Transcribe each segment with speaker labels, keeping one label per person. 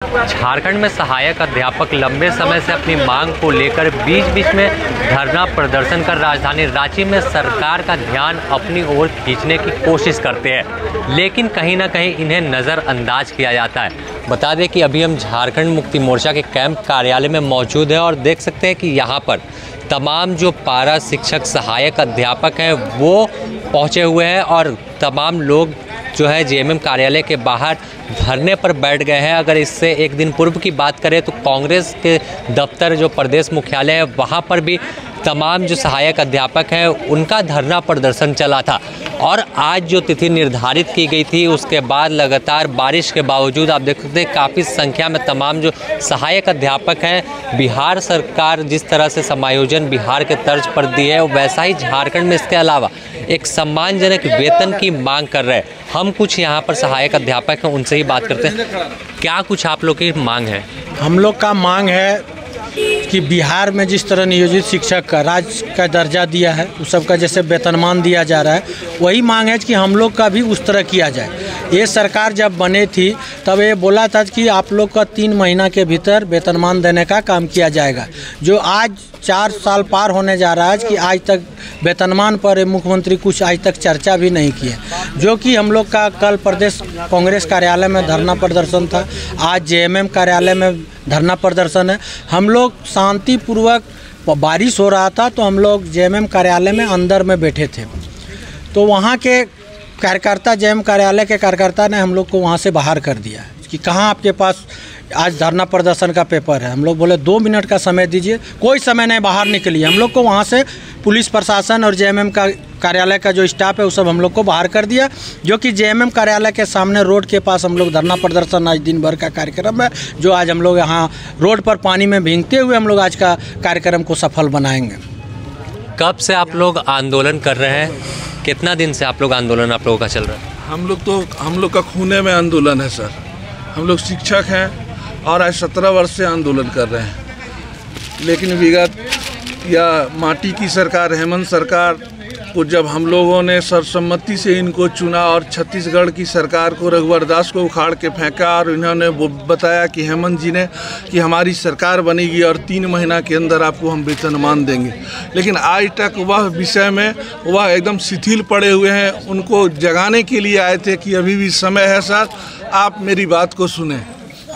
Speaker 1: झारखंड में सहायक अध्यापक लंबे समय से अपनी मांग को लेकर बीच बीच में धरना प्रदर्शन कर राजधानी रांची में सरकार का ध्यान अपनी ओर खींचने की कोशिश करते हैं, लेकिन कहीं ना कहीं इन्हें नज़रअंदाज किया जाता है। बता दें कि अभी हम झारखंड मुक्ति मोर्चा के कैंप कार्यालय में मौजूद हैं और देख सकते हैं कि यहाँ पर तमाम जो पारा शिक्षक सहायक अध्यापक हैं वो पहुँचे हुए हैं और तमाम लोग जो है जेएमएम कार्यालय के बाहर धरने पर बैठ गए हैं। अगर इससे एक दिन पूर्व की बात करें तो कांग्रेस के दफ्तर जो प्रदेश मुख्यालय है वहाँ पर भी तमाम जो सहायक अध्यापक हैं उनका धरना प्रदर्शन चला था। और आज जो तिथि निर्धारित की गई थी उसके बाद लगातार बारिश के बावजूद आप देख सकते हैं काफ़ी संख्या में तमाम जो सहायक अध्यापक हैं, बिहार सरकार जिस तरह से समायोजन बिहार के तर्ज पर दी है वैसा ही झारखंड में इसके अलावा एक सम्मानजनक वेतन की मांग कर रहे हैं। हम कुछ यहाँ पर सहायक अध्यापक हैं उनसे ही बात करते हैं। क्या कुछ आप लोग की मांग है?
Speaker 2: हम लोग का मांग है कि बिहार में जिस तरह नियोजित शिक्षक का राज्य का दर्जा दिया है उस सबका जैसे वेतनमान दिया जा रहा है, वही मांग है कि हम लोग का भी उस तरह किया जाए। ये सरकार जब बने थी तब ये बोला था कि आप लोग का 3 महीना के भीतर वेतनमान देने का काम किया जाएगा, जो आज 4 साल पार होने जा रहा है कि आज तक वेतनमान पर मुख्यमंत्री कुछ आज तक चर्चा भी नहीं की है। जो कि हम लोग का कल प्रदेश कांग्रेस कार्यालय में धरना प्रदर्शन था, आज जेएमएम कार्यालय में धरना प्रदर्शन है। हम लोग शांतिपूर्वक, बारिश हो रहा था तो हम लोग जेएमएम कार्यालय में अंदर में बैठे थे, तो वहाँ के कार्यकर्ता जेएमएम कार्यालय के कार्यकर्ता ने हम लोग को वहाँ से बाहर कर दिया कि कहाँ आपके पास आज धरना प्रदर्शन का पेपर है। हम लोग बोले 2 मिनट का समय दीजिए, कोई समय नहीं, बाहर निकलिए। हम लोग को वहाँ से पुलिस प्रशासन और जेएमएम का कार्यालय का जो स्टाफ है वो सब हम लोग को बाहर कर दिया, जो कि जेएमएम कार्यालय के सामने रोड के पास हम लोग धरना प्रदर्शन आज दिन भर का कार्यक्रम है, जो आज हम लोग यहाँ रोड पर पानी में भीगते हुए हम लोग आज का कार्यक्रम को सफल बनाएंगे।
Speaker 1: कब से आप लोग आंदोलन कर रहे हैं? कितना दिन से आप लोग आंदोलन आप लोगों का चल रहा है?
Speaker 3: हम लोग का खूने में आंदोलन है सर। हम लोग शिक्षक हैं और आज 17 वर्ष से आंदोलन कर रहे हैं, लेकिन विगत या माटी की सरकार, हेमंत सरकार को जब हम लोगों ने सर्वसम्मति से इनको चुना और छत्तीसगढ़ की सरकार को रघुवर दास को उखाड़ के फेंका और इन्होंने बताया कि हेमंत जी ने कि हमारी सरकार बनेगी और 3 महीना के अंदर आपको हम वेतनमान देंगे, लेकिन आज तक वह विषय में वह एकदम शिथिल पड़े हुए हैं। उनको जगाने के लिए आए थे कि अभी भी समय है सर, आप मेरी बात को सुने।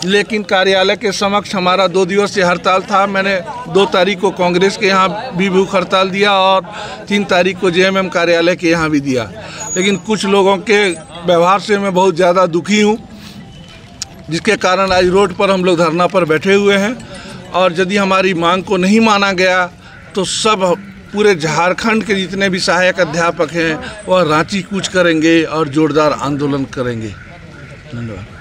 Speaker 3: लेकिन कार्यालय के समक्ष हमारा 2 दिवसीय हड़ताल था। मैंने 2 तारीख को कांग्रेस के यहाँ भी भूख हड़ताल दिया और 3 तारीख को जेएमएम कार्यालय के यहाँ भी दिया, लेकिन कुछ लोगों के व्यवहार से मैं बहुत ज़्यादा दुखी हूँ, जिसके कारण आज रोड पर हम लोग धरना पर बैठे हुए हैं। और यदि हमारी मांग को नहीं माना गया तो सब पूरे झारखंड के जितने भी सहायक अध्यापक हैं वह रांची कूच करेंगे और जोरदार आंदोलन करेंगे। धन्यवाद।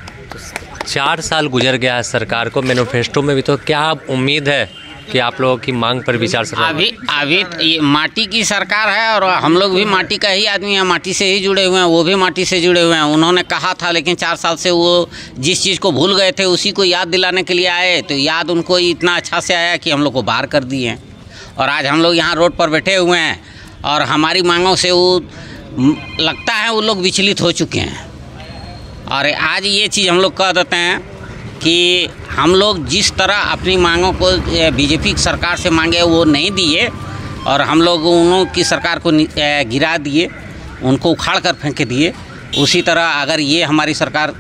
Speaker 1: 4 साल गुजर गया है सरकार को, मैनिफेस्टो में भी, तो क्या उम्मीद है कि आप लोगों की मांग पर विचार सर?
Speaker 4: अभी ये माटी की सरकार है और हम लोग भी माटी का ही आदमी हैं, माटी से ही जुड़े हुए हैं, वो भी माटी से जुड़े हुए हैं। उन्होंने कहा था, लेकिन 4 साल से वो जिस चीज़ को भूल गए थे उसी को याद दिलाने के लिए आए, तो याद उनको इतना अच्छा से आया कि हम लोग को बाहर कर दिए। और आज हम लोग यहाँ रोड पर बैठे हुए हैं और हमारी मांगों से वो लगता है वो लोग विचलित हो चुके हैं। और आज ये चीज़ हम लोग कह देते हैं कि हम लोग जिस तरह अपनी मांगों को बीजेपी की सरकार से मांगे वो नहीं दिए और हम लोग उन्हों की सरकार को गिरा दिए, उनको उखाड़ कर फेंक दिए, उसी तरह अगर ये हमारी सरकार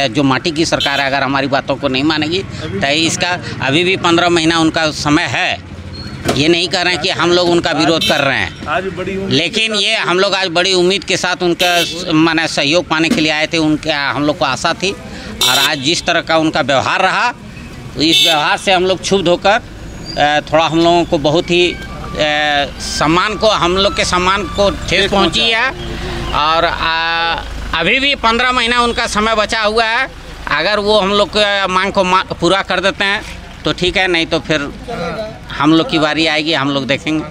Speaker 4: जो माटी की सरकार है अगर हमारी बातों को नहीं मानेगी तो इसका अभी भी 15 महीना उनका समय है। ये नहीं कर रहे हैं कि हम लोग उनका विरोध कर रहे हैं, लेकिन ये हम लोग आज बड़ी उम्मीद के साथ उनका माने सहयोग पाने के लिए आए थे। उनके हम लोग को आशा थी और आज जिस तरह का उनका व्यवहार रहा तो इस व्यवहार से हम लोग क्षुब्ध होकर थोड़ा हम लोगों को बहुत ही हम लोग के सम्मान को ठेस पहुंची है। और अभी भी 15 महीना उनका समय बचा हुआ है। अगर वो हम लोग के मांग को पूरा कर देते हैं तो ठीक है, नहीं तो फिर हम लोग की बारी आएगी, हम लोग देखेंगे।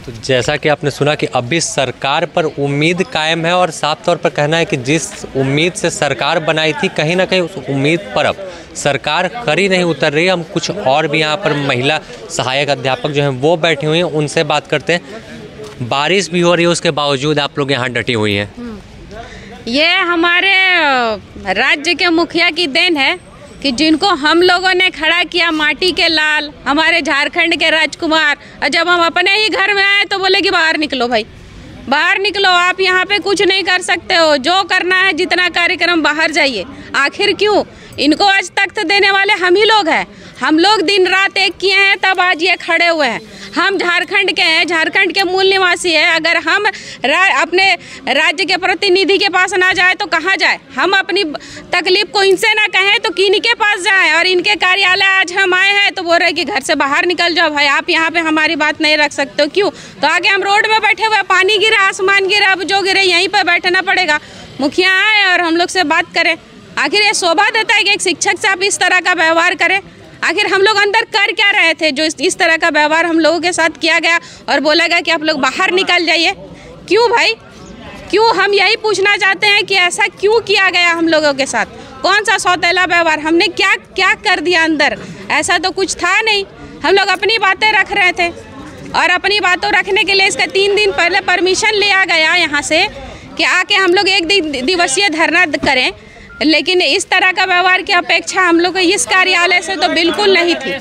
Speaker 1: तो जैसा कि आपने सुना कि अभी सरकार पर उम्मीद कायम है और साफ तौर पर कहना है कि जिस उम्मीद से सरकार बनाई थी कहीं ना कहीं उस उम्मीद पर अब सरकार खरी नहीं उतर रही। हम कुछ और भी यहाँ पर महिला सहायक अध्यापक जो हैं वो बैठी हुई हैं, उनसे बात करते हैं। बारिश भी हो रही है उसके बावजूद आप लोग यहाँ डटी हुई हैं।
Speaker 5: ये हमारे राज्य के मुखिया की देन है कि जिनको हम लोगों ने खड़ा किया, माटी के लाल, हमारे झारखंड के राजकुमार, और जब हम अपने ही घर में आए तो बोले कि बाहर निकलो भाई, बाहर निकलो, आप यहाँ पे कुछ नहीं कर सकते हो, जो करना है जितना कार्यक्रम बाहर जाइए। आखिर क्यों? इनको आज तख्त देने वाले हम ही लोग हैं। हम लोग दिन रात एक किए हैं, तब आज ये खड़े हुए हैं। हम झारखंड के हैं, झारखंड के मूल निवासी हैं। अगर हम अपने राज्य के प्रतिनिधि के पास ना जाए तो कहाँ जाए? हम अपनी तकलीफ को इनसे ना कहें तो किन के पास जाएं? और इनके कार्यालय आज हम आए हैं तो बोल रहे कि घर से बाहर निकल जाओ भाई, आप यहाँ पे हमारी बात नहीं रख सकते हो। क्यों? तो आगे हम रोड में बैठे हुए, पानी गिरा, आसमान गिरा, अब जो गिरे यहीं पर बैठना पड़ेगा। मुखिया आए और हम लोग से बात करें। आखिर ये शोभा देता है कि एक शिक्षक से आप इस तरह का व्यवहार करें? आखिर हम लोग अंदर कर क्या रहे थे जो इस तरह का व्यवहार हम लोगों के साथ किया गया और बोला गया कि आप लोग बाहर निकल जाइए? क्यों भाई, क्यों? हम यही पूछना चाहते हैं कि ऐसा क्यों किया गया हम लोगों के साथ? कौन सा सौतेला व्यवहार? हमने क्या क्या कर दिया अंदर? ऐसा तो कुछ था नहीं। हम लोग अपनी बातें रख रहे थे और अपनी बातों रखने के लिए इसका 3 दिन पहले परमिशन लिया गया यहाँ से कि आके हम लोग 1 दिवसीय धरना करें, लेकिन इस तरह का व्यवहार की अपेक्षा हम लोग को इस कार्यालय से तो बिल्कुल नहीं थी,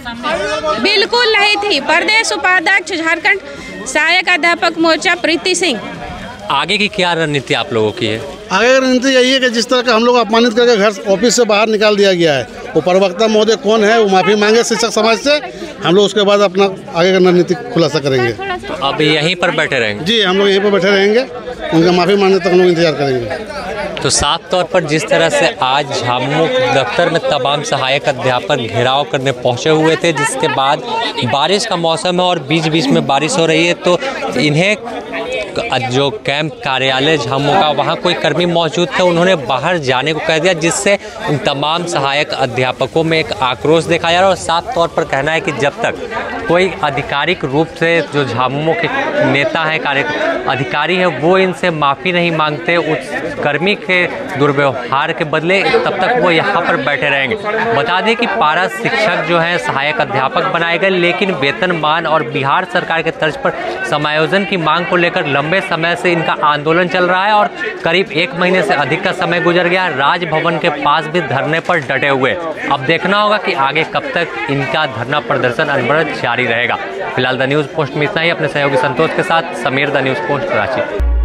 Speaker 5: बिल्कुल नहीं थी। प्रदेश उपाध्यक्ष झारखंड सहायक अध्यापक मोर्चा प्रीति सिंह।
Speaker 1: आगे की क्या रणनीति आप लोगों की है?
Speaker 6: आगे की रणनीति यही है कि जिस तरह का हम लोग अपमानित करके घर ऑफिस से बाहर निकाल दिया गया है, वो प्रवक्ता महोदय कौन है, वो माफ़ी मांगे शिक्षक समाज से। हम लोग उसके बाद अपना आगे का रणनीति खुलासा करेंगे।
Speaker 1: तो अब यहीं पर बैठे रहेंगे?
Speaker 6: जी, हम लोग यहीं पर बैठे रहेंगे, उनका माफ़ी मांगने तक हम लोग इंतजार करेंगे।
Speaker 1: तो साफ तौर पर जिस तरह से आज झामुमो दफ्तर में तमाम सहायक अध्यापक घेराव करने पहुंचे हुए थे, जिसके बाद बारिश का मौसम है और बीच बीच में बारिश हो रही है, तो इन्हें जो कैंप कार्यालय झामुमो का वहाँ कोई कर्मी मौजूद थे, उन्होंने बाहर जाने को कह दिया, जिससे उन तमाम सहायक अध्यापकों में एक आक्रोश देखा जा रहा है। और साफ तौर पर कहना है कि जब तक कोई आधिकारिक रूप से जो झामुमो के नेता हैं, अधिकारी हैं, वो इनसे माफ़ी नहीं मांगते उस कर्मी के दुर्व्यवहार के बदले, तब तक वो यहाँ पर बैठे रहेंगे। बता दें कि पारा शिक्षक जो हैं सहायक अध्यापक बनाए गए, लेकिन वेतनमान और बिहार सरकार के तर्ज पर समायोजन की मांग को लेकर लंबे समय से इनका आंदोलन चल रहा है और करीब 1 महीने से अधिक का समय गुजर गया। राजभवन के पास भी धरने पर डटे हुए। अब देखना होगा कि आगे कब तक इनका धरना प्रदर्शन अनवरत जारी रहेगा। फिलहाल द न्यूज़ पोस्ट में इतना ही। अपने सहयोगी संतोष के साथ Sameer, the news post, Karachi.